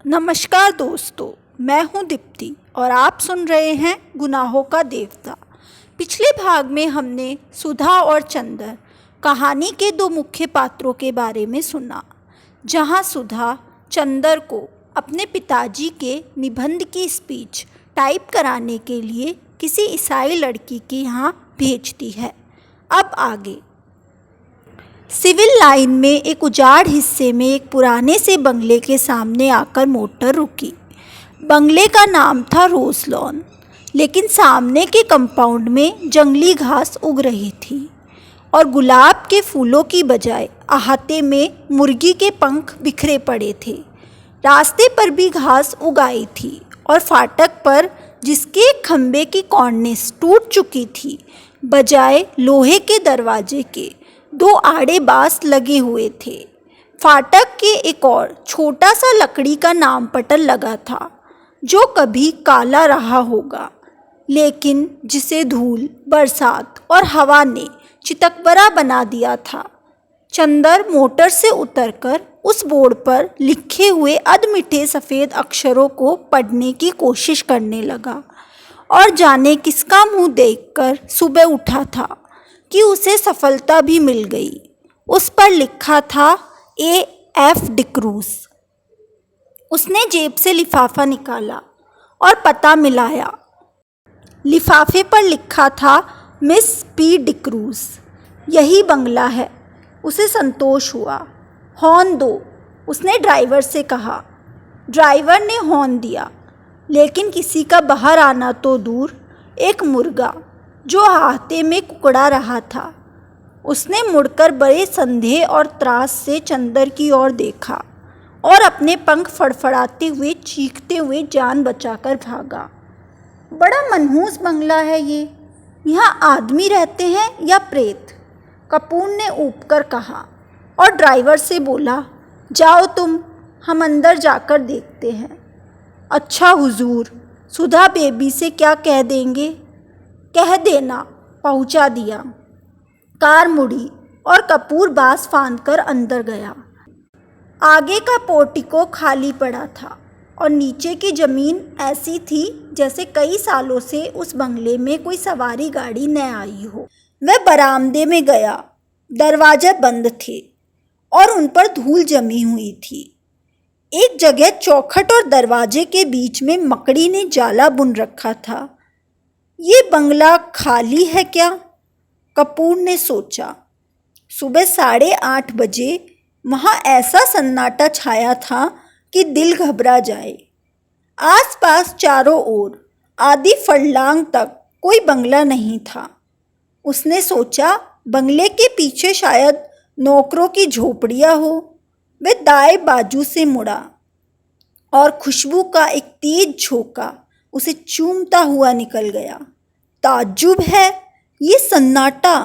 नमस्कार दोस्तों, मैं हूं दीप्ति और आप सुन रहे हैं गुनाहों का देवता। पिछले भाग में हमने सुधा और चंदर कहानी के दो मुख्य पात्रों के बारे में सुना, जहां सुधा चंदर को अपने पिताजी के निबंध की स्पीच टाइप कराने के लिए किसी ईसाई लड़की के यहाँ भेजती है। अब आगे। सिविल लाइन में एक उजाड़ हिस्से में एक पुराने से बंगले के सामने आकर मोटर रुकी। बंगले का नाम था रोज लॉन, लेकिन सामने के कंपाउंड में जंगली घास उग रही थी और गुलाब के फूलों की बजाय अहाते में मुर्गी के पंख बिखरे पड़े थे। रास्ते पर भी घास उगाई थी और फाटक पर, जिसके खंबे की कॉर्निस टूट चुकी थी, बजाय लोहे के दरवाजे के दो आड़े बांस लगे हुए थे। फाटक के एक और छोटा सा लकड़ी का नाम पटल लगा था, जो कभी काला रहा होगा, लेकिन जिसे धूल, बरसात और हवा ने चितकबरा बना दिया था। चंदर मोटर से उतरकर उस बोर्ड पर लिखे हुए अधमिठे सफ़ेद अक्षरों को पढ़ने की कोशिश करने लगा और जाने किसका मुंह देखकर सुबह उठा था कि उसे सफलता भी मिल गई। उस पर लिखा था A.F. डिक्रूज। उसने जेब से लिफाफा निकाला और पता मिलाया। लिफाफे पर लिखा था मिस पी डिक्रूज। यही बंगला है। उसे संतोष हुआ। हॉर्न दो, उसने ड्राइवर से कहा। ड्राइवर ने हॉर्न दिया, लेकिन किसी का बाहर आना तो दूर, एक मुर्गा जो आहते में कुकड़ा रहा था। उसने मुड़कर बड़े संदेह और त्रास से चंदर की ओर देखा और अपने पंख फड़फड़ाते हुए, चीखते हुए जान बचाकर भागा। बड़ा मनहूस बंगला है ये। यहाँ आदमी रहते हैं या प्रेत? कपूर ने ऊबकर कहा और ड्राइवर से बोला, जाओ तुम, हम अंदर जाकर देखते हैं। अच्छा हुजूर, सुधा बेबी से क्या कह देंगे? कह देना, पहुंचा दिया। कार मुड़ी और कपूर बांस फांदकर अंदर गया। आगे का पोर्टिको खाली पड़ा था और नीचे की ज़मीन ऐसी थी जैसे कई सालों से उस बंगले में कोई सवारी गाड़ी न आई हो। वह बरामदे में गया। दरवाजे बंद थे और उन पर धूल जमी हुई थी। एक जगह चौखट और दरवाजे के बीच में मकड़ी ने जाला बुन रखा था। ये बंगला खाली है क्या? कपूर ने सोचा। सुबह 8:30 बजे वहाँ ऐसा सन्नाटा छाया था कि दिल घबरा जाए। आसपास चारों ओर आधी फरलांग तक कोई बंगला नहीं था। उसने सोचा, बंगले के पीछे शायद नौकरों की झोपड़ियाँ हो। वह दाएं बाजू से मुड़ा और खुशबू का एक तेज झोंका उसे चूमता हुआ निकल गया। ताज्जुब है, ये सन्नाटा,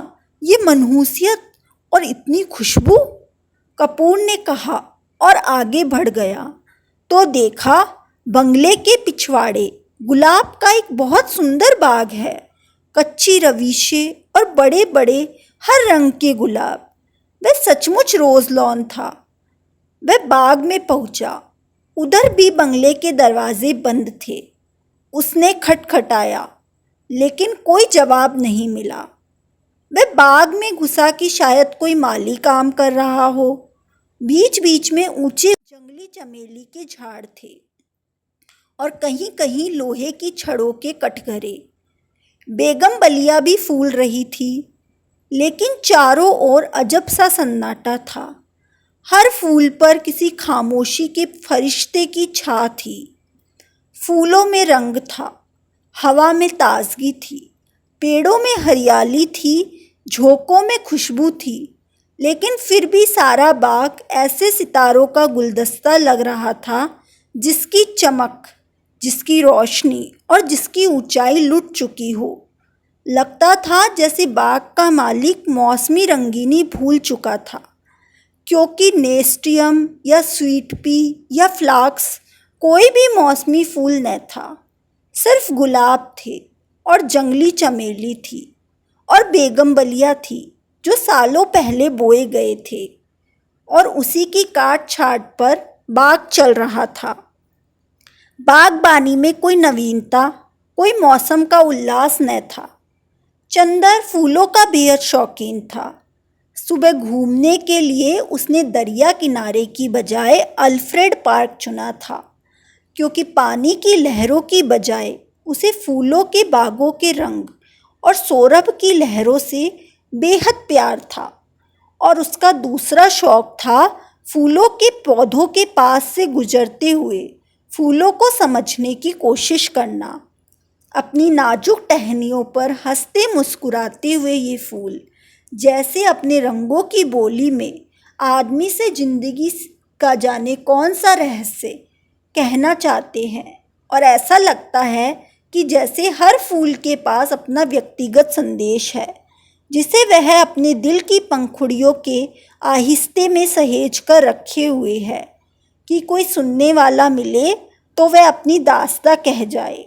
ये मनहूसियत और इतनी खुशबू, कपूर ने कहा और आगे बढ़ गया तो देखा बंगले के पिछवाड़े गुलाब का एक बहुत सुंदर बाग है। कच्ची रवीशे और बड़े बड़े हर रंग के गुलाब। वह सचमुच रोज लॉन था। वह बाग में पहुंचा। उधर भी बंगले के दरवाजे बंद थे। उसने खटखटाया, लेकिन कोई जवाब नहीं मिला। वह बाग में घुसा कि शायद कोई माली काम कर रहा हो। बीच बीच में ऊंचे जंगली चमेली के झाड़ थे और कहीं कहीं लोहे की छड़ों के कटघरे। बेगम बलिया भी फूल रही थी, लेकिन चारों ओर अजब सा सन्नाटा था। हर फूल पर किसी खामोशी के फरिश्ते की छा थी। फूलों में रंग था, हवा में ताजगी थी, पेड़ों में हरियाली थी, झोंकों में खुशबू थी, लेकिन फिर भी सारा बाग ऐसे सितारों का गुलदस्ता लग रहा था जिसकी चमक, जिसकी रोशनी और जिसकी ऊंचाई लुट चुकी हो। लगता था जैसे बाग का मालिक मौसमी रंगीनी भूल चुका था, क्योंकि नेस्टियम या स्वीट पी या फ्लाक्स कोई भी मौसमी फूल न था। सिर्फ गुलाब थे और जंगली चमेली थी और बेगम बलिया थी जो सालों पहले बोए गए थे, और उसी की काट छाट पर बाग चल रहा था। बागबानी में कोई नवीनता, कोई मौसम का उल्लास न था। चंदर फूलों का बेहद शौकीन था। सुबह घूमने के लिए उसने दरिया किनारे की बजाय अल्फ्रेड पार्क चुना था, क्योंकि पानी की लहरों की बजाय उसे फूलों के बागों के रंग और सौरभ की लहरों से बेहद प्यार था। और उसका दूसरा शौक था फूलों के पौधों के पास से गुजरते हुए फूलों को समझने की कोशिश करना। अपनी नाजुक टहनियों पर हंसते मुस्कुराते हुए ये फूल जैसे अपने रंगों की बोली में आदमी से जिंदगी का जाने कौन सा रहस्य कहना चाहते हैं। और ऐसा लगता है कि जैसे हर फूल के पास अपना व्यक्तिगत संदेश है, जिसे वह अपने दिल की पंखुड़ियों के आहिस्ते में सहेज कर रखे हुए है कि कोई सुनने वाला मिले तो वह अपनी दास्तां कह जाए।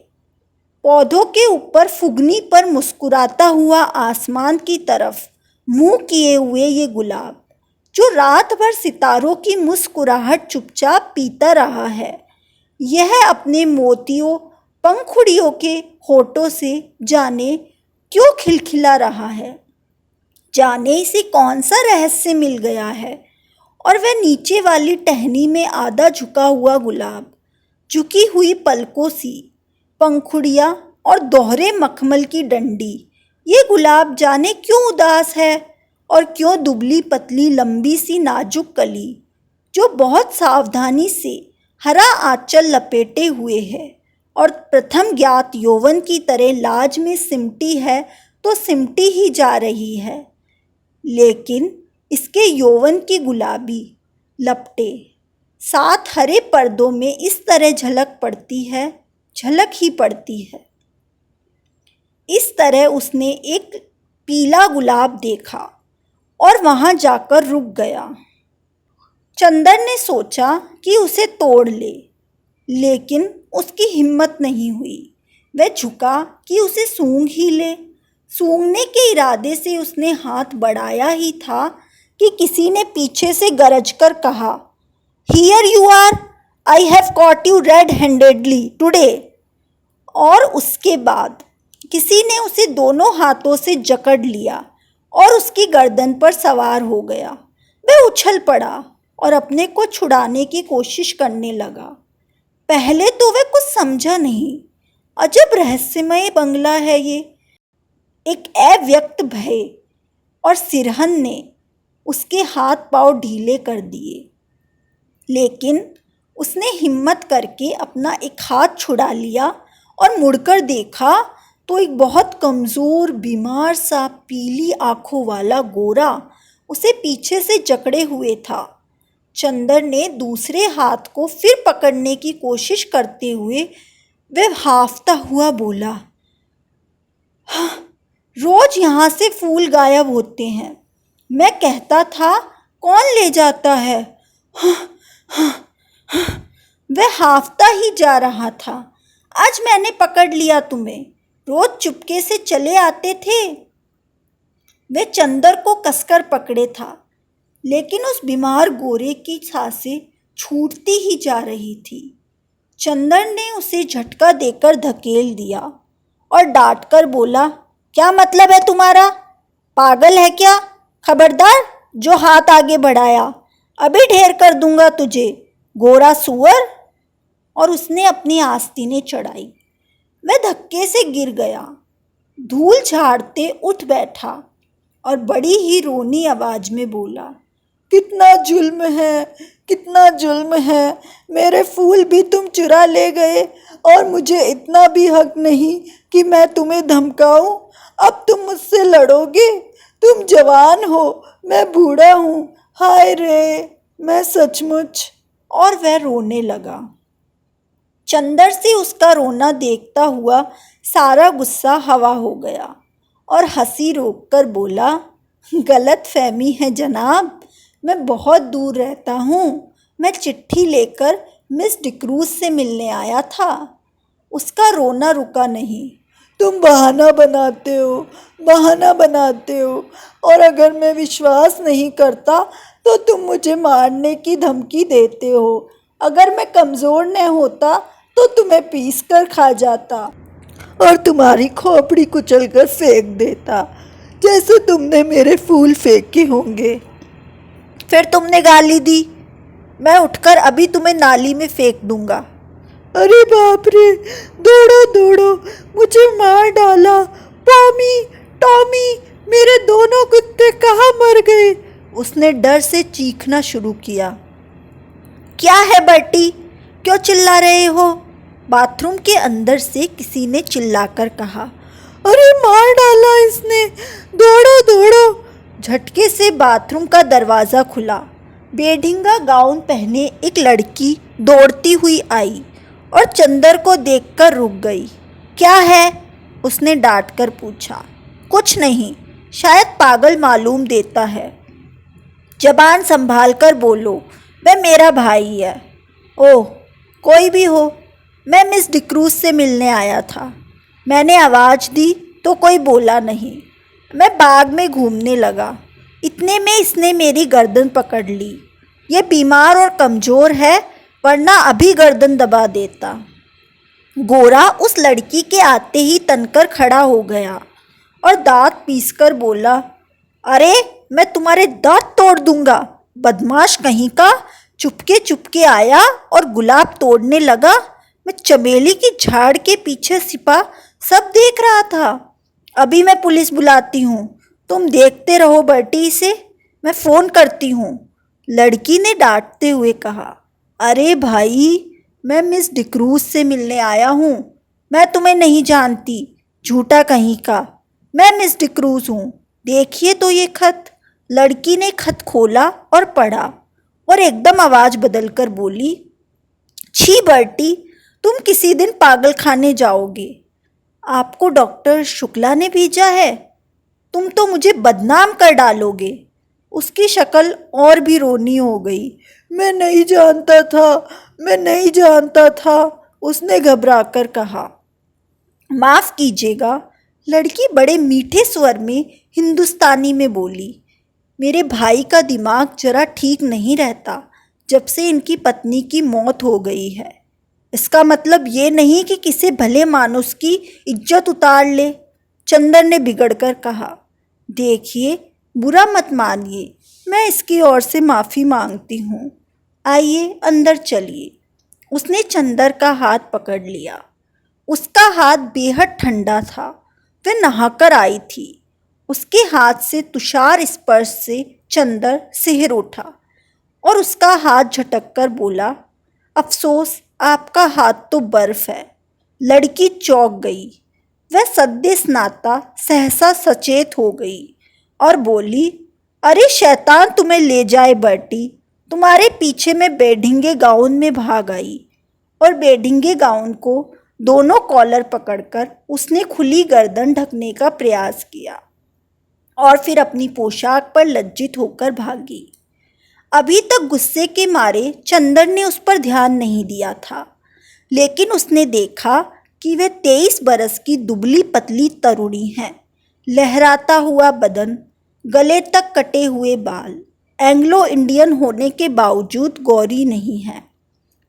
पौधों के ऊपर फुगनी पर मुस्कुराता हुआ आसमान की तरफ मुंह किए हुए ये गुलाब, जो रात भर सितारों की मुस्कुराहट चुपचाप पीता रहा है, यह अपने मोतियों पंखुड़ियों के होठों से जाने क्यों खिलखिला रहा है। जाने इसे कौन सा रहस्य मिल गया है। और वह नीचे वाली टहनी में आधा झुका हुआ गुलाब, झुकी हुई पलकों सी पंखुड़ियाँ और दोहरे मखमल की डंडी, ये गुलाब जाने क्यों उदास है। और क्यों दुबली पतली लंबी सी नाजुक कली, जो बहुत सावधानी से हरा आंचल लपेटे हुए है और प्रथम ज्ञात यौवन की तरह लाज में सिमटी है तो सिमटी ही जा रही है, लेकिन इसके यौवन की गुलाबी लपटे सात हरे पर्दों में इस तरह झलक पड़ती है, झलक ही पड़ती है। इस तरह उसने एक पीला गुलाब देखा और वहां जाकर रुक गया। चंदर ने सोचा कि उसे तोड़ ले, लेकिन उसकी हिम्मत नहीं हुई। वह झुका कि उसे सूंघ ही ले। सूंघने के इरादे से उसने हाथ बढ़ाया ही था कि किसी ने पीछे से गरज कर कहा, here you are, I have caught you red handedly today. और उसके बाद किसी ने उसे दोनों हाथों से जकड़ लिया और उसकी गर्दन पर सवार हो गया। वह उछल पड़ा और अपने को छुड़ाने की कोशिश करने लगा। पहले तो वह कुछ समझा नहीं। अजब रहस्यमय बंगला है ये। एक अव्यक्त भय और सिरहन ने उसके हाथ पांव ढीले कर दिए, लेकिन उसने हिम्मत करके अपना एक हाथ छुड़ा लिया और मुड़कर देखा तो एक बहुत कमज़ोर बीमार सा पीली आंखों वाला गोरा उसे पीछे से जकड़े हुए था। चंदर ने दूसरे हाथ को फिर पकड़ने की कोशिश करते हुए वह हांफता हुआ बोला, हाँ, रोज यहाँ से फूल गायब होते हैं। मैं कहता था कौन ले जाता है। हाँ, हाँ, हाँ। वह हांफता ही जा रहा था। आज मैंने पकड़ लिया तुम्हें। रोज चुपके से चले आते थे। वह चंदर को कसकर पकड़े था, लेकिन उस बीमार गोरे की सांसें छूटती ही जा रही थी। चंदर ने उसे झटका देकर धकेल दिया और डांट कर बोला, क्या मतलब है तुम्हारा? पागल है क्या? खबरदार जो हाथ आगे बढ़ाया, अभी ढेर कर दूंगा तुझे, गोरा सुअर। और उसने अपनी आस्तीनें चढ़ाई। वह धक्के से गिर गया, धूल झाड़ते उठ बैठा और बड़ी ही रोनी आवाज में बोला, कितना जुल्म है, कितना जुल्म है। मेरे फूल भी तुम चुरा ले गए और मुझे इतना भी हक नहीं कि मैं तुम्हें धमकाऊं। अब तुम मुझसे लड़ोगे? तुम जवान हो, मैं बूढ़ा हूँ। हाय रे, मैं सचमुच। और वह रोने लगा। चंदर से उसका रोना देखता हुआ सारा गुस्सा हवा हो गया और हंसी रोककर बोला, गलत फहमी है जनाब, मैं बहुत दूर रहता हूँ। मैं चिट्ठी लेकर मिस डिक्रूज से मिलने आया था। उसका रोना रुका नहीं। तुम बहाना बनाते हो, बहाना बनाते हो, और अगर मैं विश्वास नहीं करता तो तुम मुझे मारने की धमकी देते हो। अगर मैं कमज़ोर न होता तो तुम्हें पीस कर खा जाता और तुम्हारी खोपड़ी कुचल कर फेंक देता, जैसे तुमने मेरे फूल फेंके होंगे। फिर तुमने गाली दी, मैं उठकर अभी तुम्हें नाली में फेंक दूंगा। अरे बाप रे, दौड़ो दौड़ो, मुझे मार डाला। पॉमी, टॉमी, मेरे दोनों कुत्ते कहाँ मर गए? उसने डर से चीखना शुरू किया। क्या है बर्टी, क्यों चिल्ला रहे हो? बाथरूम के अंदर से किसी ने चिल्लाकर कहा। अरे मार डाला इसने, दौड़ो दौड़ो। झटके से बाथरूम का दरवाज़ा खुला। बेढंगा गाउन पहने एक लड़की दौड़ती हुई आई और चंदर को देखकर रुक गई। क्या है? उसने डांट कर पूछा। कुछ नहीं, शायद पागल मालूम देता है। जबान संभाल कर बोलो, वह मेरा भाई है। ओह, कोई भी हो, मैं मिस डिक्रूज से मिलने आया था। मैंने आवाज़ दी तो कोई बोला नहीं। मैं बाग में घूमने लगा, इतने में इसने मेरी गर्दन पकड़ ली। ये बीमार और कमज़ोर है, वरना अभी गर्दन दबा देता। गोरा उस लड़की के आते ही तनकर खड़ा हो गया और दांत पीसकर बोला, अरे मैं तुम्हारे दांत तोड़ दूंगा। बदमाश कहीं का, चुपके चुपके आया और गुलाब तोड़ने लगा। मैं चमेली की झाड़ के पीछे छिपा सब देख रहा था। अभी मैं पुलिस बुलाती हूँ, तुम देखते रहो बर्टी से, मैं फ़ोन करती हूँ। लड़की ने डांटते हुए कहा। अरे भाई, मैं मिस डिक्रूज से मिलने आया हूँ, मैं तुम्हें नहीं जानती, झूठा कहीं का। मैं मिस डिक्रूज हूँ, देखिए तो ये खत। लड़की ने खत खोला और पढ़ा और एकदम आवाज़ बदलकर बोली, छी बर्टी, तुम किसी दिन पागल खाने जाओगे। आपको डॉक्टर शुक्ला ने भेजा है? तुम तो मुझे बदनाम कर डालोगे। उसकी शक्ल और भी रोनी हो गई। मैं नहीं जानता था, मैं नहीं जानता था, उसने घबराकर कहा। माफ़ कीजिएगा, लड़की बड़े मीठे स्वर में हिंदुस्तानी में बोली। मेरे भाई का दिमाग जरा ठीक नहीं रहता जब से इनकी पत्नी की मौत हो गई है। इसका मतलब ये नहीं कि किसी भले मानुस की इज्जत उतार ले, चंदर ने बिगड़कर कहा। देखिए, बुरा मत मानिए, मैं इसकी ओर से माफ़ी मांगती हूँ। आइए अंदर चलिए। उसने चंदर का हाथ पकड़ लिया। उसका हाथ बेहद ठंडा था। वह नहाकर आई थी। उसके हाथ से तुषार स्पर्श से चंदर सिहर उठा और उसका हाथ झटक कर बोला, अफसोस आपका हाथ तो बर्फ है। लड़की चौंक गई। वह सद्य स्नाता सहसा सचेत हो गई और बोली, अरे शैतान तुम्हें ले जाए बर्टी, तुम्हारे पीछे मैं बेढंगे गाउन में भाग आई। और बेढंगे गाउन को दोनों कॉलर पकड़कर उसने खुली गर्दन ढकने का प्रयास किया और फिर अपनी पोशाक पर लज्जित होकर भागी। अभी तक गुस्से के मारे चंदर ने उस पर ध्यान नहीं दिया था, लेकिन उसने देखा कि वह 23 बरस की दुबली पतली तरुणी है। लहराता हुआ बदन, गले तक कटे हुए बाल, एंग्लो इंडियन होने के बावजूद गौरी नहीं है।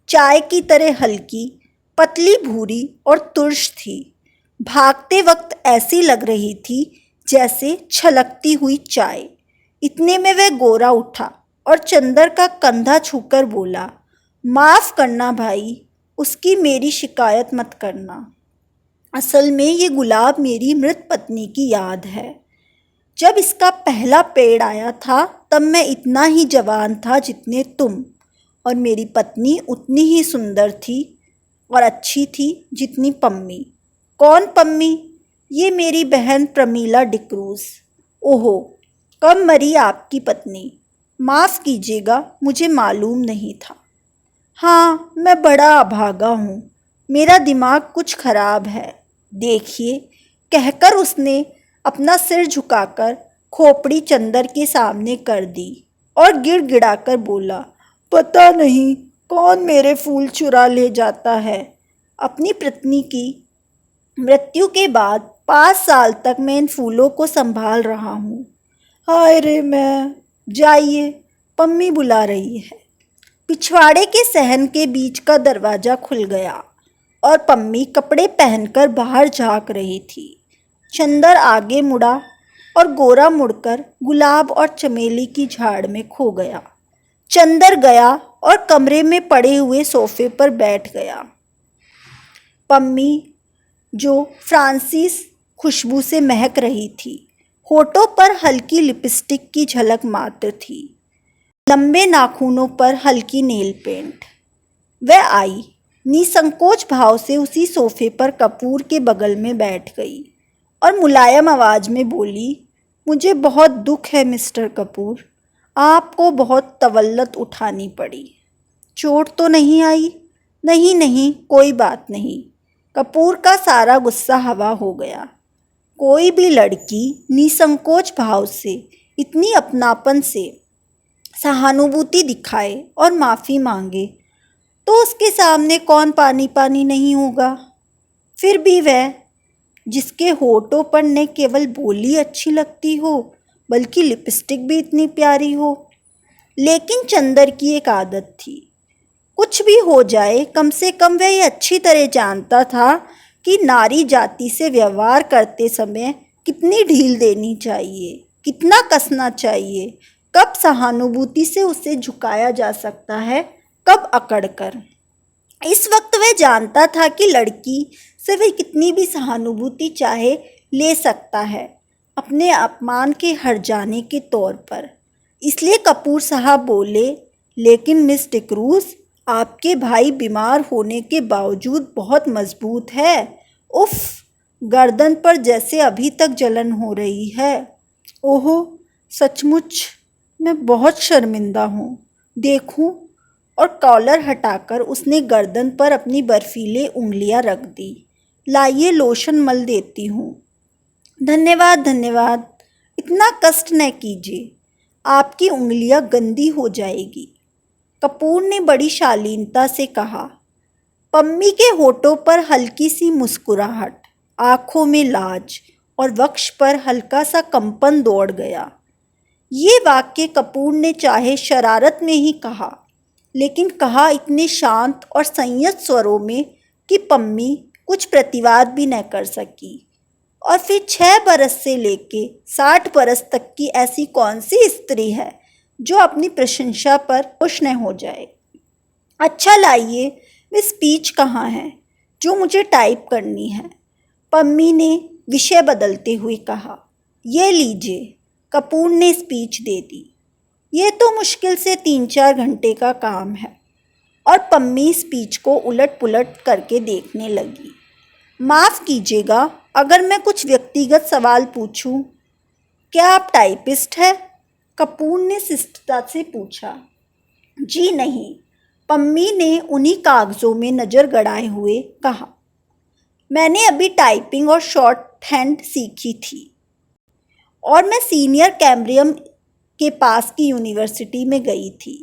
चाय की तरह हल्की, पतली भूरी और तुर्श थी। भागते वक्त ऐसी लग रही थी जैसे छलकती हुई चाय। इतने में वह गोरा उठा और चंदर का कंधा छूकर बोला, माफ़ करना भाई, उसकी मेरी शिकायत मत करना। असल में ये गुलाब मेरी मृत पत्नी की याद है। जब इसका पहला पेड़ आया था तब मैं इतना ही जवान था जितने तुम, और मेरी पत्नी उतनी ही सुंदर थी और अच्छी थी जितनी पम्मी। कौन पम्मी? ये मेरी बहन प्रमीला डिक्रूज। ओहो, कब मरी आपकी पत्नी? माफ़ कीजिएगा, मुझे मालूम नहीं था। हाँ, मैं बड़ा अभागा हूँ, मेरा दिमाग कुछ खराब है। देखिए, कहकर उसने अपना सिर झुकाकर खोपड़ी चंदर के सामने कर दी और गिड़गिड़ाकर बोला, पता नहीं कौन मेरे फूल चुरा ले जाता है। अपनी पत्नी की मृत्यु के बाद 5 साल तक मैं इन फूलों को संभाल रहा हूँ। हाय रे मैं। जाइए, पम्मी बुला रही है। पिछवाड़े के सहन के बीच का दरवाज़ा खुल गया। और पम्मी कपड़े पहनकर बाहर झांक रही थी। चंदर आगे मुड़ा और गोरा मुड़कर गुलाब और चमेली की झाड़ में खो गया। चंदर गया और कमरे में पड़े हुए सोफे पर बैठ गया। पम्मी, जो फ्रांसिस खुशबू से महक रही थी, होठों पर हल्की लिपस्टिक की झलक मात्र थी, लंबे नाखूनों पर हल्की नेल पेंट। वह आई, निसंकोच भाव से उसी सोफे पर कपूर के बगल में बैठ गई और मुलायम आवाज में बोली, मुझे बहुत दुख है मिस्टर कपूर, आपको बहुत तवल्लत उठानी पड़ी। चोट तो नहीं आई? नहीं नहीं, कोई बात नहीं। कपूर का सारा गुस्सा हवा हो गया। कोई भी लड़की निसंकोच भाव से, इतनी अपनापन से सहानुभूति दिखाए और माफ़ी मांगे तो उसके सामने कौन पानी पानी नहीं होगा। फिर भी वह, जिसके होठों पर न केवल बोली अच्छी लगती हो बल्कि लिपस्टिक भी इतनी प्यारी हो। लेकिन चंदर की एक आदत थी, कुछ भी हो जाए कम से कम वह ये अच्छी तरह जानता था कि नारी जाति से व्यवहार करते समय कितनी ढील देनी चाहिए, कितना कसना चाहिए, कब सहानुभूति से उसे झुकाया जा सकता है, कब अकड़कर। इस वक्त वह जानता था कि लड़की से वह कितनी भी सहानुभूति चाहे ले सकता है, अपने अपमान के हर जाने के तौर पर। इसलिए कपूर साहब बोले, लेकिन मिस डिक्रूज़, आपके भाई बीमार होने के बावजूद बहुत मजबूत है। उफ, गर्दन पर जैसे अभी तक जलन हो रही है। ओहो, सचमुच मैं बहुत शर्मिंदा हूँ। देखूं? और कॉलर हटाकर उसने गर्दन पर अपनी बर्फीले उंगलियां रख दी। लाइए, लोशन मल देती हूँ। धन्यवाद धन्यवाद, इतना कष्ट न कीजिए, आपकी उंगलियां गंदी हो जाएगी, कपूर ने बड़ी शालीनता से कहा। पम्मी के होठों पर हल्की सी मुस्कुराहट, आंखों में लाज और वक्ष पर हल्का सा कंपन दौड़ गया। ये वाक्य कपूर ने चाहे शरारत में ही कहा, लेकिन कहा इतने शांत और संयत स्वरों में कि पम्मी कुछ प्रतिवाद भी न कर सकी। और फिर 6 बरस से लेके 60 बरस तक की ऐसी कौन सी स्त्री है जो अपनी प्रशंसा पर खुश न हो जाए। अच्छा लाइए, वे स्पीच कहाँ है जो मुझे टाइप करनी है, पम्मी ने विषय बदलते हुए कहा। ये लीजिए, कपूर ने स्पीच दे दी। ये तो मुश्किल से 3-4 घंटे का काम है। और पम्मी स्पीच को उलट पुलट करके देखने लगी। माफ़ कीजिएगा अगर मैं कुछ व्यक्तिगत सवाल पूछूं, क्या आप टाइपिस्ट हैं? कपूर ने शिष्टता से पूछा। जी नहीं, पम्मी ने उन्हीं कागज़ों में नज़र गड़ाए हुए कहा। मैंने अभी टाइपिंग और शॉर्ट हैंड सीखी थी और मैं सीनियर कैम्ब्रियम के पास की यूनिवर्सिटी में गई थी।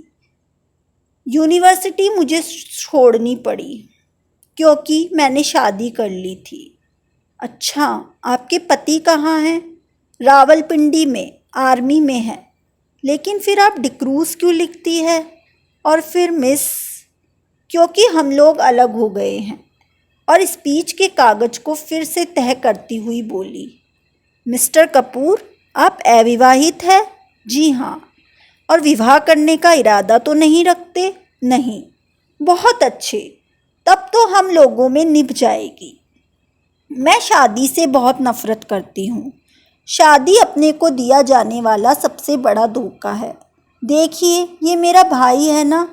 यूनिवर्सिटी मुझे छोड़नी पड़ी क्योंकि मैंने शादी कर ली थी। अच्छा, आपके पति कहाँ हैं? रावलपिंडी में, आर्मी में हैं। लेकिन फिर आप डिक्रूज़ क्यों लिखती है? और फिर मिस, क्योंकि हम लोग अलग हो गए हैं। और स्पीच के कागज़ को फिर से तह करती हुई बोली। मिस्टर कपूर, आप अविवाहित हैं? जी हाँ। और विवाह करने का इरादा तो नहीं रखते? नहीं। बहुत अच्छे, तब तो हम लोगों में निभ जाएगी। मैं शादी से बहुत नफ़रत करती हूँ। शादी अपने को दिया जाने वाला सबसे बड़ा धोखा है। देखिए, ये मेरा भाई है ना,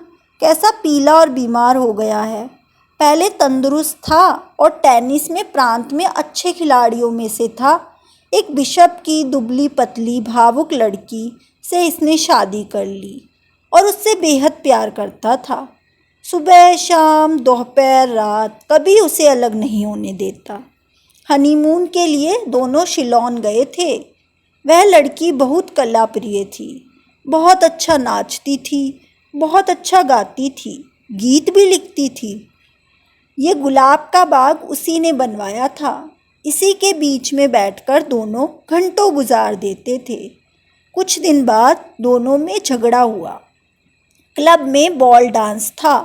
कैसा पीला और बीमार हो गया है। पहले तंदुरुस्त था और टेनिस में प्रांत में अच्छे खिलाड़ियों में से था। एक बिशप की दुबली पतली भावुक लड़की से इसने शादी कर ली और उससे बेहद प्यार करता था। सुबह शाम दोपहर रात कभी उसे अलग नहीं होने देता। हनीमून के लिए दोनों शिलोन गए थे। वह लड़की बहुत कला प्रिय थी, बहुत अच्छा नाचती थी, बहुत अच्छा गाती थी, गीत भी लिखती थी। ये गुलाब का बाग उसी ने बनवाया था। इसी के बीच में बैठकर दोनों घंटों गुजार देते थे। कुछ दिन बाद दोनों में झगड़ा हुआ। क्लब में बॉल डांस था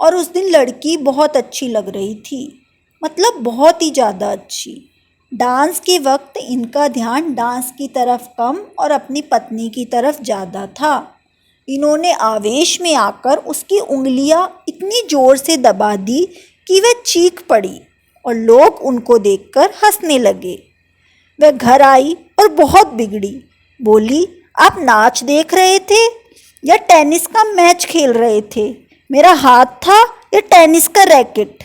और उस दिन लड़की बहुत अच्छी लग रही थी, मतलब बहुत ही ज़्यादा अच्छी। डांस के वक्त इनका ध्यान डांस की तरफ कम और अपनी पत्नी की तरफ ज़्यादा था। इन्होंने आवेश में आकर उसकी उंगलियां इतनी ज़ोर से दबा दी कि वह चीख पड़ी और लोग उनको देखकर हंसने लगे। वह घर आई और बहुत बिगड़ी। बोली, आप नाच देख रहे थे या टेनिस का मैच खेल रहे थे? मेरा हाथ था या टेनिस का रैकेट?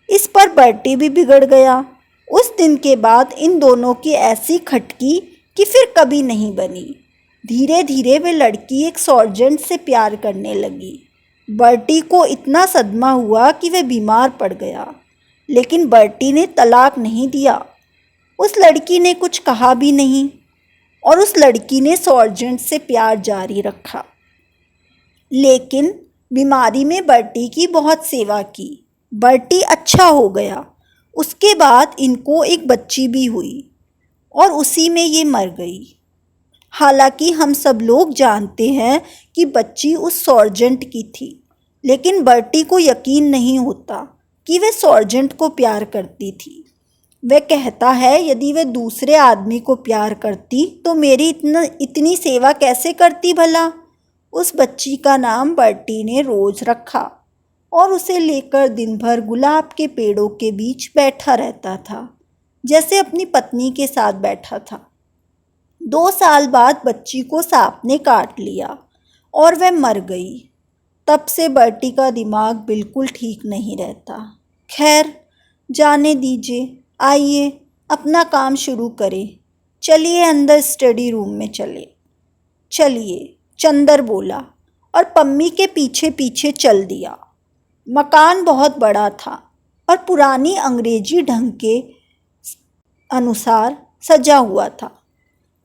इस पर बर्टी भी बिगड़ गया। उस दिन के बाद इन दोनों की ऐसी खटकी कि फिर कभी नहीं बनी। धीरे धीरे वे लड़की एक सर्जेंट से प्यार करने लगी। बर्टी को इतना सदमा हुआ कि वह बीमार पड़ गया, लेकिन बर्टी ने तलाक नहीं दिया। उस लड़की ने कुछ कहा भी नहीं और उस लड़की ने सर्जेंट से प्यार जारी रखा। लेकिन बीमारी में बर्टी की बहुत सेवा की। बर्टी अच्छा हो गया। उसके बाद इनको एक बच्ची भी हुई और उसी में ये मर गई। हालांकि हम सब लोग जानते हैं कि बच्ची उस सर्जेंट की थी, लेकिन बर्टी को यकीन नहीं होता कि वह सर्जेंट को प्यार करती थी। वह कहता है, यदि वह दूसरे आदमी को प्यार करती तो मेरी इतनी सेवा कैसे करती भला। उस बच्ची का नाम बर्टी ने रोज़ रखा और उसे लेकर दिन भर गुलाब के पेड़ों के बीच बैठा रहता था, जैसे अपनी पत्नी के साथ बैठा था। 2 साल बाद बच्ची को सांप ने काट लिया और वह मर गई। तब से बर्टी का दिमाग बिल्कुल ठीक नहीं रहता। खैर, जाने दीजिए। आइए अपना काम शुरू करें। चलिए अंदर स्टडी रूम में चलिए, चंदर बोला और पम्मी के पीछे पीछे चल दिया। मकान बहुत बड़ा था और पुरानी अंग्रेजी ढंग के अनुसार सजा हुआ था।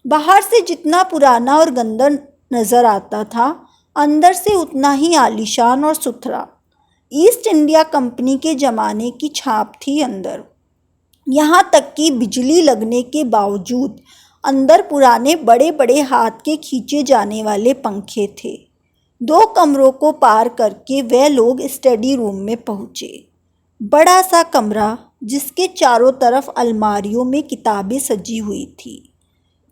बाहर से जितना पुराना और गंदा नज़र आता था, अंदर से उतना ही आलीशान और सुथरा। ईस्ट इंडिया कंपनी के ज़माने की छाप थी अंदर। यहाँ तक कि बिजली लगने के बावजूद अंदर पुराने बड़े बड़े हाथ के खींचे जाने वाले पंखे थे। 2 कमरों को पार करके वह लोग स्टडी रूम में पहुँचे। बड़ा सा कमरा जिसके चारों तरफ अलमारियों में किताबें सजी हुई थी।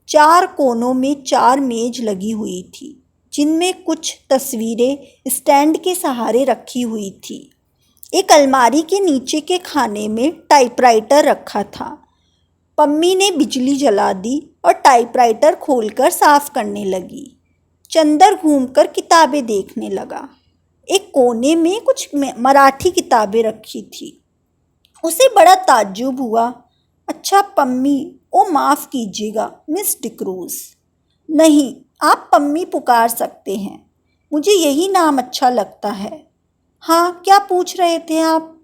4 कोनों में 4 मेज लगी हुई थी, जिनमें कुछ तस्वीरें स्टैंड के सहारे रखी हुई थी। एक अलमारी के नीचे के खाने में टाइपराइटर रखा था। पम्मी ने बिजली जला दी और टाइपराइटर खोलकर साफ करने लगी। चंदर घूमकर किताबें देखने लगा। एक कोने में कुछ मराठी किताबें रखी थी। उसे बड़ा ताज्जुब हुआ। अच्छा पम्मी, ओ माफ़ कीजिएगा मिस डिक्रूज़। नहीं, आप पम्मी पुकार सकते हैं, मुझे यही नाम अच्छा लगता है। हाँ, क्या पूछ रहे थे आप?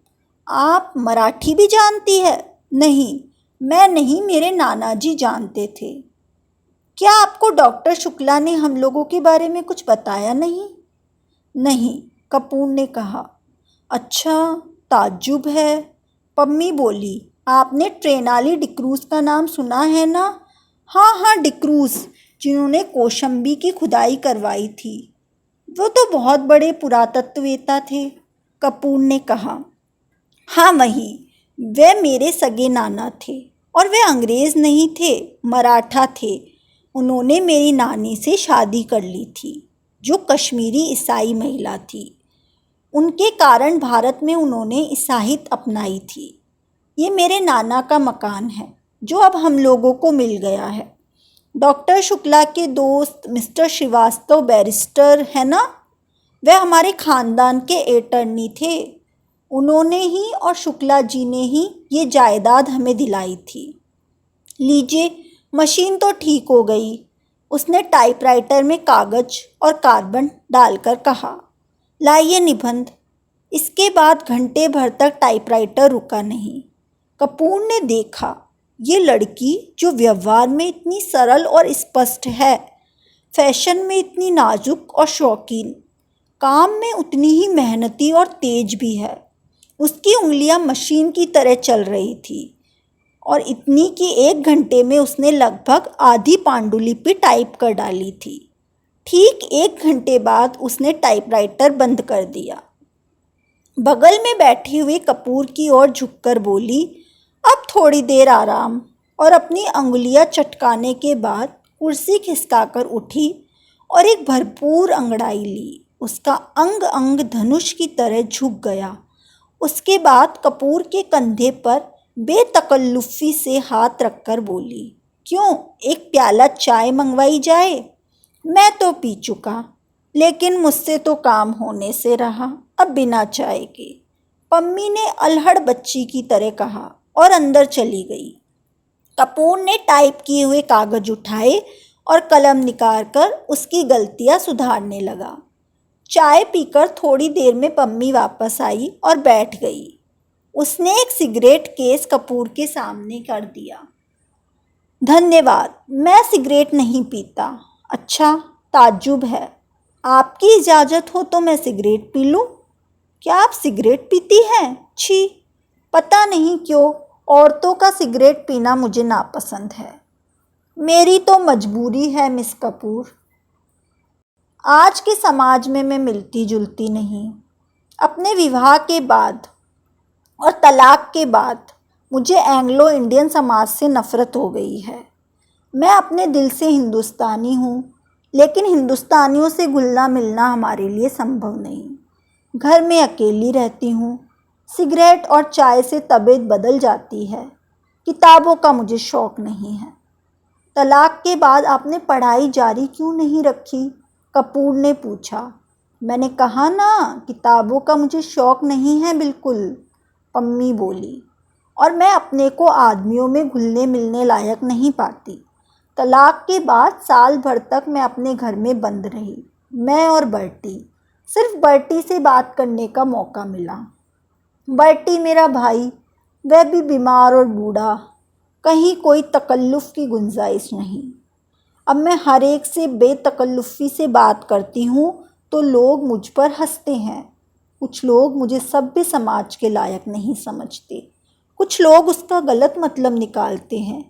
आप मराठी भी जानती है? नहीं, मैं नहीं, मेरे नाना जी जानते थे। क्या आपको डॉक्टर शुक्ला ने हम लोगों के बारे में कुछ बताया नहीं? नहीं, कपूर ने कहा। अच्छा, ताज्जुब है। पम्मी बोली, आपने ट्रेनाली डिक्रूज़ का नाम सुना है ना? हाँ, डिक्रूज़, जिन्होंने कौशाम्बी की खुदाई करवाई थी। वो तो बहुत बड़े पुरातत्ववेत्ता थे, कपूर ने कहा। हाँ वही, वे मेरे सगे नाना थे और वे अंग्रेज़ नहीं थे, मराठा थे। उन्होंने मेरी नानी से शादी कर ली थी, जो कश्मीरी ईसाई महिला थी। उनके कारण भारत में उन्होंने ईसाईयत अपनाई थी। ये मेरे नाना का मकान है, जो अब हम लोगों को मिल गया है। डॉक्टर शुक्ला के दोस्त मिस्टर श्रीवास्तव बैरिस्टर है ना, वह हमारे ख़ानदान के एटर्नी थे। उन्होंने ही और शुक्ला जी ने ही ये जायदाद हमें दिलाई थी। लीजिए, मशीन तो ठीक हो गई, उसने टाइपराइटर में कागज़ और कार्बन डालकर कहा। लाइए निबंध। इसके बाद घंटे भर तक टाइपराइटर रुका नहीं। कपूर ने देखा, ये लड़की जो व्यवहार में इतनी सरल और स्पष्ट है, फैशन में इतनी नाजुक और शौकीन, काम में उतनी ही मेहनती और तेज भी है। उसकी उंगलियां मशीन की तरह चल रही थी और इतनी कि 1 घंटे में उसने लगभग आधी पांडुलिपि टाइप कर डाली थी। ठीक 1 घंटे बाद उसने टाइपराइटर बंद कर दिया। बगल में बैठी हुई कपूर की ओर झुककर बोली, अब थोड़ी देर आराम। और अपनी अंगुलियां चटकाने के बाद कुर्सी खिसकाकर उठी और एक भरपूर अंगड़ाई ली। उसका अंग अंग धनुष की तरह झुक गया। उसके बाद कपूर के कंधे पर बेतकल्लुफ़ी से हाथ रखकर बोली, क्यों, एक प्याला चाय मंगवाई जाए? मैं तो पी चुका, लेकिन मुझसे तो काम होने से रहा, अब बिना चाय के, पम्मी ने अल्हड़ बच्ची की तरह कहा और अंदर चली गई। कपूर ने टाइप किए हुए कागज उठाए और कलम निकाल कर उसकी गलतियां सुधारने लगा। चाय पीकर थोड़ी देर में पम्मी वापस आई और बैठ गई। उसने एक सिगरेट केस कपूर के सामने कर दिया। धन्यवाद, मैं सिगरेट नहीं पीता। अच्छा, ताज्जुब है। आपकी इजाज़त हो तो मैं सिगरेट पी लूँ? क्या आप सिगरेट पीती हैं? छी, पता नहीं क्यों औरतों का सिगरेट पीना मुझे नापसंद है। मेरी तो मजबूरी है मिस कपूर। आज के समाज में मैं मिलती जुलती नहीं। अपने विवाह के बाद और तलाक के बाद मुझे एंग्लो इंडियन समाज से नफ़रत हो गई है। मैं अपने दिल से हिंदुस्तानी हूँ, लेकिन हिंदुस्तानियों से घुलना मिलना हमारे लिए संभव नहीं। घर में अकेली रहती हूँ। सिगरेट और चाय से तबीयत बदल जाती है। किताबों का मुझे शौक़ नहीं है। तलाक के बाद आपने पढ़ाई जारी क्यों नहीं रखी? कपूर ने पूछा। मैंने कहा ना, किताबों का मुझे शौक़ नहीं है बिल्कुल, पम्मी बोली। और मैं अपने को आदमियों में घुलने मिलने लायक नहीं पाती। तलाक के बाद साल भर तक मैं अपने घर में बंद रही। मैं और बर्टी, सिर्फ बर्टी से बात करने का मौका मिला। बर्टी मेरा भाई, वह भी बीमार और बूढ़ा, कहीं कोई तकल्लुफ़ की गुंजाइश नहीं। अब मैं हर एक से बेतकल्लुफ़ी से बात करती हूँ तो लोग मुझ पर हंसते हैं। कुछ लोग मुझे सभ्य समाज के लायक नहीं समझते। कुछ लोग उसका गलत मतलब निकालते हैं।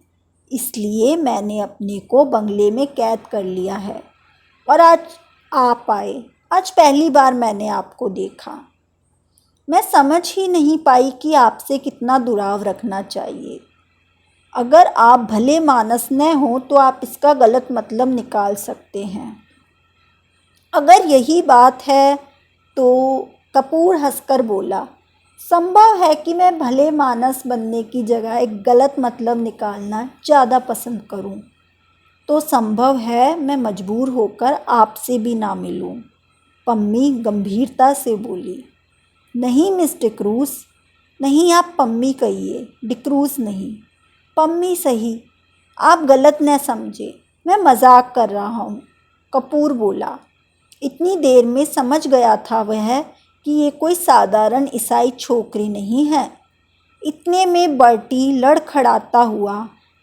इसलिए मैंने अपने को बंगले में कैद कर लिया है और आज आप आए। आज पहली बार मैंने आपको देखा। मैं समझ ही नहीं पाई कि आपसे कितना दुराव रखना चाहिए। अगर आप भले मानस न हो तो आप इसका गलत मतलब निकाल सकते हैं। अगर यही बात है तो कपूर हंसकर बोला, संभव है कि मैं भले मानस बनने की जगह एक गलत मतलब निकालना ज़्यादा पसंद करूं। तो संभव है मैं मजबूर होकर आपसे भी ना मिलूं। पम्मी गंभीरता से बोली। नहीं मिस डिक्रूज़, नहीं, आप पम्मी कहिए, डिक्रूज़ नहीं, पम्मी सही। आप गलत न समझे, मैं मजाक कर रहा हूँ, कपूर बोला। इतनी देर में समझ गया था वह कि ये कोई साधारण ईसाई छोकरी नहीं है। इतने में बर्टी लड़खड़ाता हुआ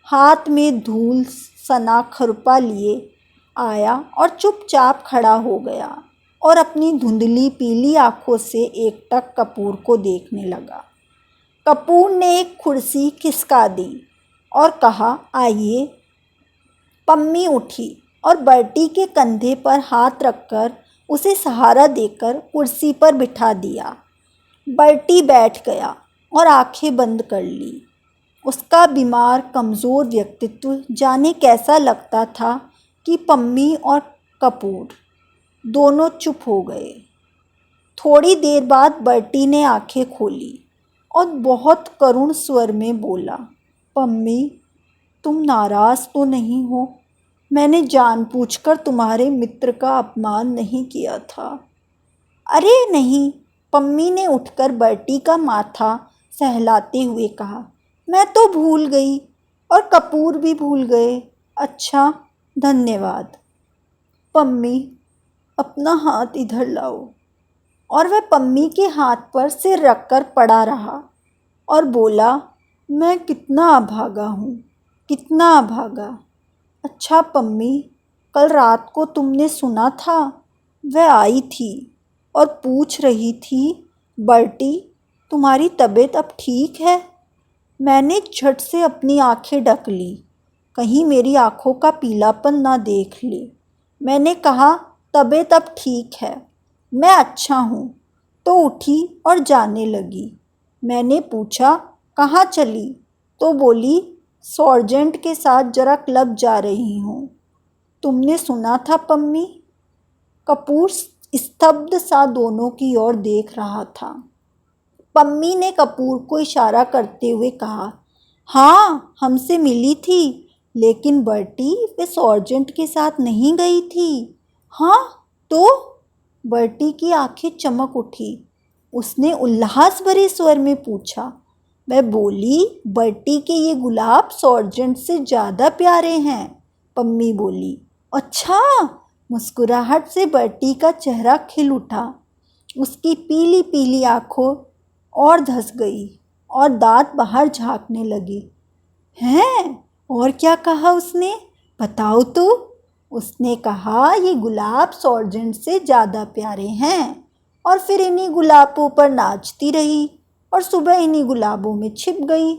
हाथ में धूल सना खुरपा लिए आया और चुपचाप खड़ा हो गया और अपनी धुंधली पीली आंखों से एकटक कपूर को देखने लगा। कपूर ने एक कुर्सी खिसका दी और कहा, आइए। पम्मी उठी और बर्टी के कंधे पर हाथ रखकर उसे सहारा देकर कुर्सी पर बिठा दिया। बर्टी बैठ गया और आंखें बंद कर ली। उसका बीमार कमज़ोर व्यक्तित्व जाने कैसा लगता था कि पम्मी और कपूर दोनों चुप हो गए। थोड़ी देर बाद बर्टी ने आंखें खोली और बहुत करुण स्वर में बोला, पम्मी, तुम नाराज़ तो नहीं हो? मैंने जानबूझकर तुम्हारे मित्र का अपमान नहीं किया था। अरे नहीं, पम्मी ने उठकर बर्टी का माथा सहलाते हुए कहा, मैं तो भूल गई और कपूर भी भूल गए। अच्छा, धन्यवाद। पम्मी, अपना हाथ इधर लाओ। और वह पम्मी के हाथ पर सिर रखकर पड़ा रहा और बोला, मैं कितना अभागा हूँ, कितना अभागा। अच्छा पम्मी, कल रात को तुमने सुना था? वह आई थी और पूछ रही थी, बर्टी, तुम्हारी तबीयत अब ठीक है? मैंने झट से अपनी आंखें ढक ली, कहीं मेरी आंखों का पीलापन ना देख ले। मैंने कहा, तबीयत अब ठीक है, मैं अच्छा हूँ। तो उठी और जाने लगी। मैंने पूछा, कहाँ चली? तो बोली, सॉर्जेंट के साथ जरा क्लब जा रही हूँ। तुमने सुना था पम्मी? कपूर स्तब्ध सा दोनों की ओर देख रहा था। पम्मी ने कपूर को इशारा करते हुए कहा, हाँ, हमसे मिली थी, लेकिन बर्टी वे सॉर्जेंट के साथ नहीं गई थी। हाँ तो? बर्टी की आंखें चमक उठी। उसने उल्लास भरे स्वर में पूछा। मैं बोली, बर्टी के ये गुलाब सॉर्जेंट से ज़्यादा प्यारे हैं। पम्मी बोली, अच्छा? मुस्कुराहट से बर्टी का चेहरा खिल उठा। उसकी पीली पीली आंखों और धंस गई और दांत बाहर झांकने लगी। हैं? और क्या कहा उसने? बताओ तो। उसने कहा, ये गुलाब सॉर्जेंट से ज़्यादा प्यारे हैं। और फिर इन्हीं गुलाबों पर नाचती रही और सुबह इन्हीं गुलाबों में छिप गई।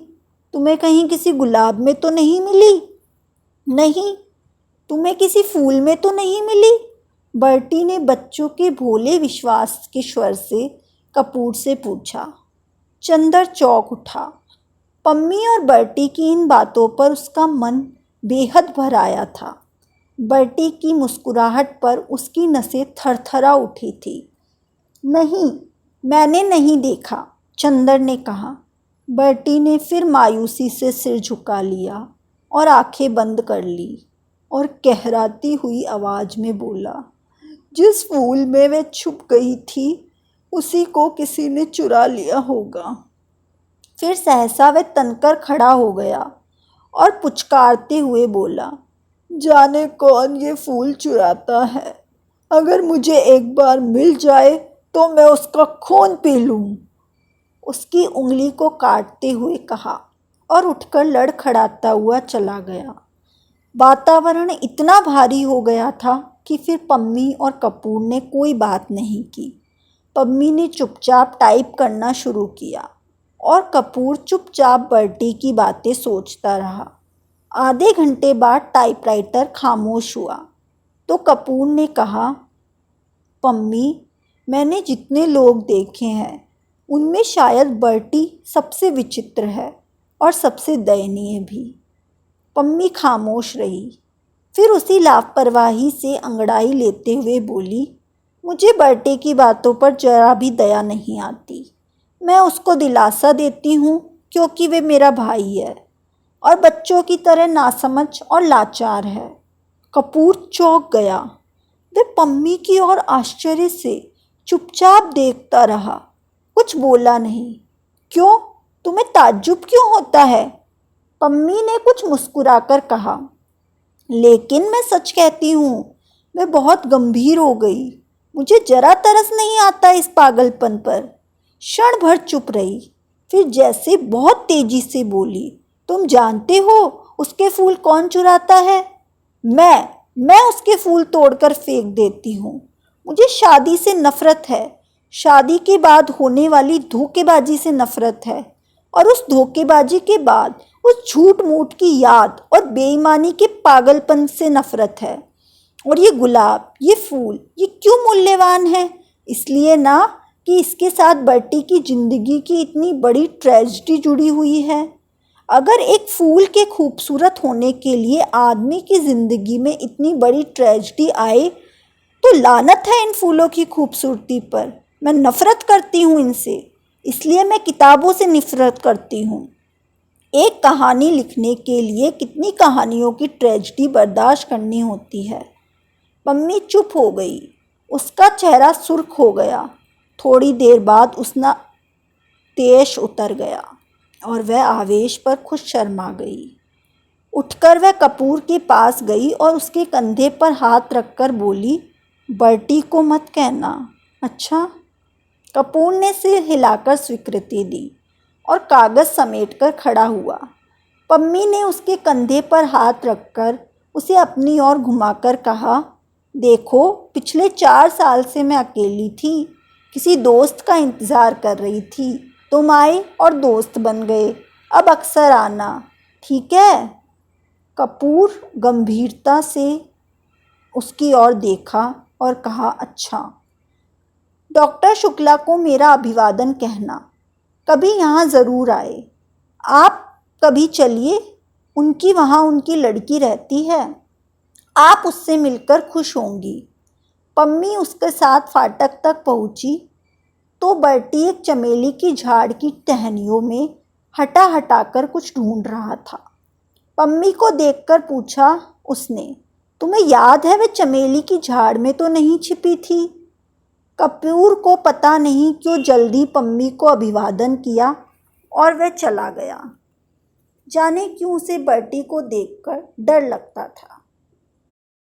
तुम्हें कहीं किसी गुलाब में तो नहीं मिली? नहीं। तुम्हें किसी फूल में तो नहीं मिली? बर्टी ने बच्चों के भोले विश्वास के स्वर से कपूर से पूछा। चंदर चौंक उठा। पम्मी और बर्टी की इन बातों पर उसका मन बेहद भर आया था। बर्टी की मुस्कुराहट पर उसकी नसें थरथरा उठी थी। नहीं, मैंने नहीं देखा, चंदर ने कहा। बर्टी ने फिर मायूसी से सिर झुका लिया और आंखें बंद कर ली और कहराती हुई आवाज़ में बोला, जिस फूल में वे छुप गई थी उसी को किसी ने चुरा लिया होगा। फिर सहसा वह तनकर खड़ा हो गया और पुचकारते हुए बोला, जाने कौन ये फूल चुराता है। अगर मुझे एक बार मिल जाए तो मैं उसका खून पी लूँ। उसकी उंगली को काटते हुए कहा और उठकर लड़खड़ाता हुआ चला गया। वातावरण इतना भारी हो गया था कि फिर पम्मी और कपूर ने कोई बात नहीं की। पम्मी ने चुपचाप टाइप करना शुरू किया और कपूर चुपचाप बर्टी की बातें सोचता रहा। आधे घंटे बाद टाइपराइटर खामोश हुआ तो कपूर ने कहा, पम्मी, मैंने जितने लोग देखे हैं उनमें शायद बर्टी सबसे विचित्र है और सबसे दयनीय भी। पम्मी खामोश रही। फिर उसी लापरवाही से अंगड़ाई लेते हुए बोली, मुझे बर्टी की बातों पर जरा भी दया नहीं आती। मैं उसको दिलासा देती हूँ क्योंकि वे मेरा भाई है और बच्चों की तरह नासमझ और लाचार है। कपूर चौंक गया। वह पम्मी की ओर आश्चर्य से चुपचाप देखता रहा, कुछ बोला नहीं। क्यों? तुम्हें ताज्जुब क्यों होता है? पम्मी ने कुछ मुस्कुराकर कहा, लेकिन मैं सच कहती हूँ, मैं बहुत गंभीर हो गई। मुझे जरा तरस नहीं आता इस पागलपन पर। क्षण भर चुप रही, फिर जैसे बहुत तेजी से बोली, तुम जानते हो उसके फूल कौन चुराता है? मैं उसके फूल तोड़कर फेंक देती हूँ। मुझे शादी से नफरत है। शादी के बाद होने वाली धोखेबाजी से नफरत है और उस धोखेबाजी के बाद उस झूठ मूठ की याद और बेईमानी के पागलपन से नफरत है। और ये गुलाब, ये फूल, ये क्यों मूल्यवान है? इसलिए ना कि इसके साथ बर्टी की ज़िंदगी की इतनी बड़ी ट्रेजेडी जुड़ी हुई है। अगर एक फूल के खूबसूरत होने के लिए आदमी की ज़िंदगी में इतनी बड़ी ट्रेजेडी आए तो लानत है इन फूलों की खूबसूरती पर। मैं नफ़रत करती हूँ इनसे, इसलिए मैं किताबों से नफ़रत करती हूँ। एक कहानी लिखने के लिए कितनी कहानियों की ट्रेजेडी बर्दाश्त करनी होती है। पम्मी चुप हो गई। उसका चेहरा सुर्ख हो गया। थोड़ी देर बाद उसका तेज उतर गया और वह आवेश पर खुद शर्मा गई। उठकर वह कपूर के पास गई और उसके कंधे पर हाथ रखकर बोली, बर्टी को मत कहना, अच्छा? कपूर ने सिर हिलाकर स्वीकृति दी और कागज़ समेटकर खड़ा हुआ। पम्मी ने उसके कंधे पर हाथ रखकर उसे अपनी ओर घुमाकर कहा, देखो, पिछले 4 साल से मैं अकेली थी, किसी दोस्त का इंतज़ार कर रही थी। तुम आए और दोस्त बन गए। अब अक्सर आना, ठीक है? कपूर गंभीरता से उसकी ओर देखा और कहा, अच्छा। डॉक्टर शुक्ला को मेरा अभिवादन कहना। कभी यहाँ ज़रूर आए। आप कभी चलिए, वहाँ उनकी लड़की रहती है, आप उससे मिलकर खुश होंगी। पम्मी उसके साथ फाटक तक पहुँची तो बर्टी एक चमेली की झाड़ की टहनियों में हटा हटाकर कुछ ढूंढ रहा था। पम्मी को देखकर पूछा उसने, तुम्हें याद है वह चमेली की झाड़ में तो नहीं छिपी थी? कपूर को पता नहीं क्यों जल्दी पम्मी को अभिवादन किया और वह चला गया। जाने क्यों उसे बर्टी को देखकर डर लगता था।